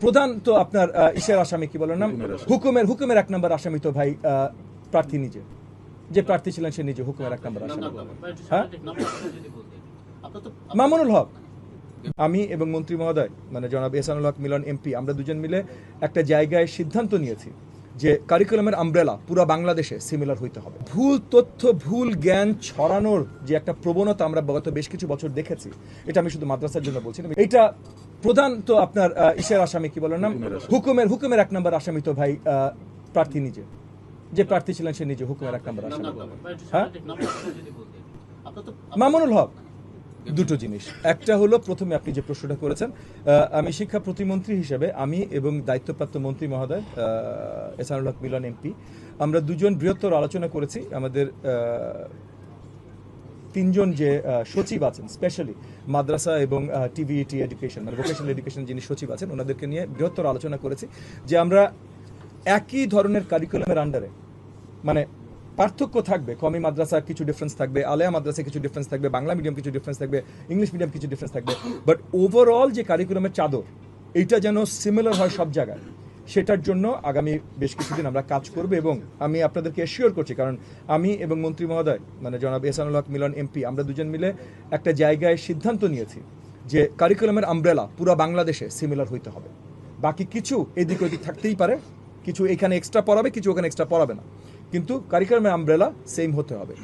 প্রধান তো আপনার ইসের আসামি কি বলেন নাম হুকুমের এক নম্বর আসামি তো ভাই প্রার্থী নিজে যে প্রার্থী ছিলেন সে নিজে হুকুমের এক নম্বর আসামি। হ্যাঁ, মামুনুল হক। আমি এবং মন্ত্রী মহোদয় মানে জনাব এহসানুল হক মিলন এমপি আমরা দুজন মিলে একটা জায়গায় সিদ্ধান্ত নিয়েছি যে কারিকুলামের আমব্রেলা পুরো বাংলাদেশে সিমিলার হইতে হবে। ভুল তথ্য ভুল জ্ঞান ছড়ানোর যে একটা প্রবণতা আমরা গত বেশ কিছু বছর দেখেছি, এটা আমি শুধু মাদ্রাসার জন্য বলছি না, এটা প্রধান তো আপনার ইসের আসামি কি বলেন নাম হুকুমের এক নম্বর আসামি তো ভাই প্রার্থী নিজে যে প্রার্থী ছিলেন সে নিজে হুকুমের এক নম্বর আসামি। হ্যাঁ, মামুনুল হক। দুটো জিনিস, একটা হলো প্রথমে আপনি যে প্রশ্নটা করেছেন, আমি শিক্ষা প্রতিমন্ত্রী হিসেবে আমি এবং দায়িত্বপ্রাপ্ত মন্ত্রী মহোদয় এহসানুল হক মিলন এমপি আমরা দুজন বৃহত্তর আলোচনা করেছি। আমাদের তিনজন যে সচিব আছেন স্পেশালি মাদ্রাসা এবং টিভিইটি এডুকেশন মানে ভোকেশনাল এডুকেশন যিনি সচিব আছেন ওনাদেরকে নিয়ে বৃহত্তর আলোচনা করেছি যে আমরা একই ধরনের কারিকুলামের আন্ডারে মানে পার্থক্য থাকবে, কমি মাদ্রাসা কিছু ডিফারেন্স থাকবে, আলেয়া মাদ্রাসা কিছু ডিফারেন্স থাকবে, বাংলা মিডিয়াম কিছু ডিফারেন্স থাকবে, ইংলিশ মিডিয়াম কিছু ডিফারেন্স থাকবে, বাট ওভারঅল যে কারিকুলামের চাদর এইটা যেন সিমিলার হয় সব জায়গায়, সেটার জন্য আগামী বেশ কিছুদিন আমরা কাজ করব। এবং আমি আপনাদেরকে এশিওর করছি, কারণ আমি এবং মন্ত্রী মহোদয় মানে জনাব এহসানুল হক মিলন এমপি আমরা দুজন মিলে একটা জায়গায় সিদ্ধান্ত নিয়েছি যে কারিকুলামের আমব্রেলা পুরো বাংলাদেশে সিমিলার হইতে হবে। বাকি কিছু এদিক ওদিক থাকতেই পারে, কিছু এখানে এক্সট্রা পড়াবে, কিছু ওখানে এক্সট্রা পড়াবে না, কিন্তু কারিকুলামের আমব্রেলা সেম হতে হবে।